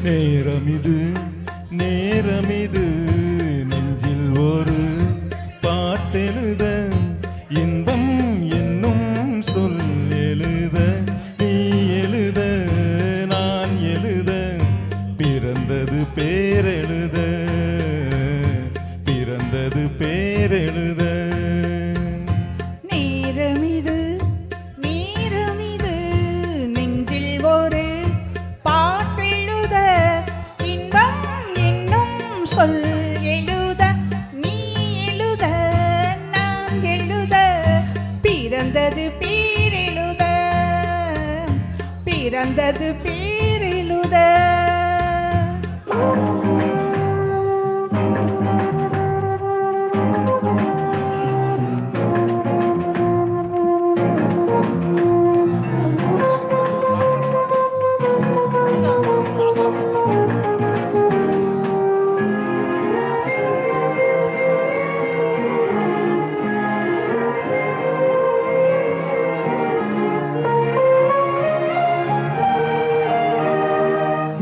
நேரமிது நேரமிது நெஞ்சில் ஒரு பாட்டெழுத இன்பம் என்னும் சொல் எழுத நீ எழுத நான் எழுத பிறந்தது பேரெழுத பிறந்தது பேரெழுத சொல் எழுத நீ எழுத நான் எழுத பிறந்தது பேரெழுத பிறந்தது பேரெழுத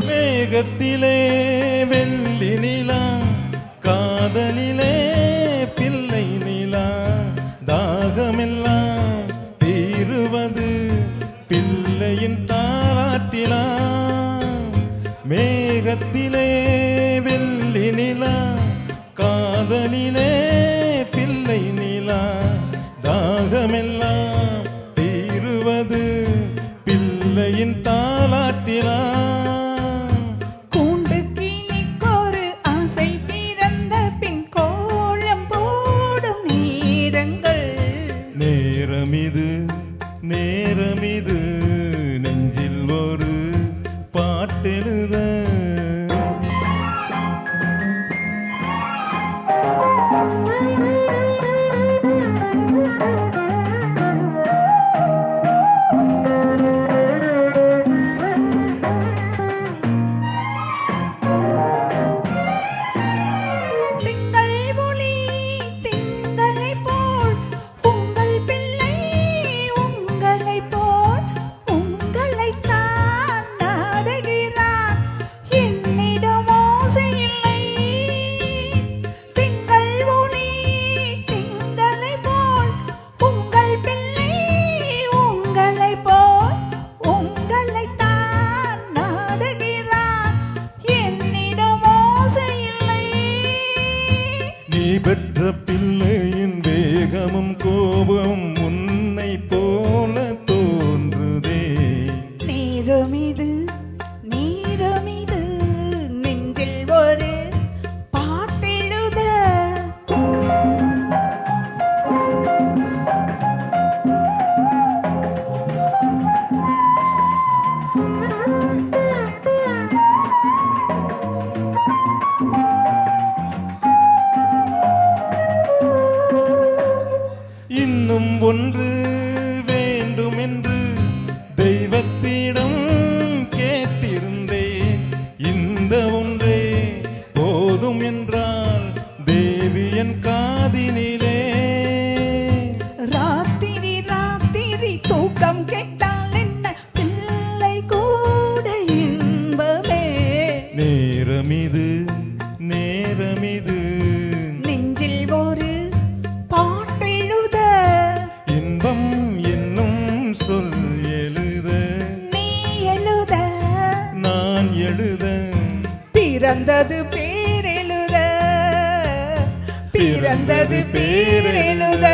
மேகத்திலே வெள்ளி நிலா காதலிலே பிள்ளை நிலா தாகமெல்லாம் தீருவது பிள்ளையின் தாலாட்டிலா மேகத்திலே வெள்ளி நிலா காதலிலே பிள்ளை நிலா தாகமெல்லாம் தீருவது பிள்ளையின் தாலாட்டிலா நேரமிது நேரமிது நெஞ்சில் ஒரு பாட்டெழுத பெற்ற பிள்ளையின் வேகமும் கோபம் உன்னை போல தோன்றுதே நேரமிது நேரமிது நெஞ்சில் ஒரு பாட்டெழுத இன்னும் ஒன்று வேண்டுமென்று தெய்வத்திடம் கேட்டிருந்தேன் இந்த ஒன்றே போதும் என்றால் தேவியன் காதினிலே ராத்திரி ராத்திரி தூக்கம் கெட்டால் என்ன பிள்ளை கூட இன்பமே நேரமிது நேரமிது நெஞ்சில் ஒரு பாட்டெழுத இன்பம் என்னும் சொல் எழுத நீ எழுத நான் எழுத பிறந்தது பேரெழுத பிறந்தது பேரெழுத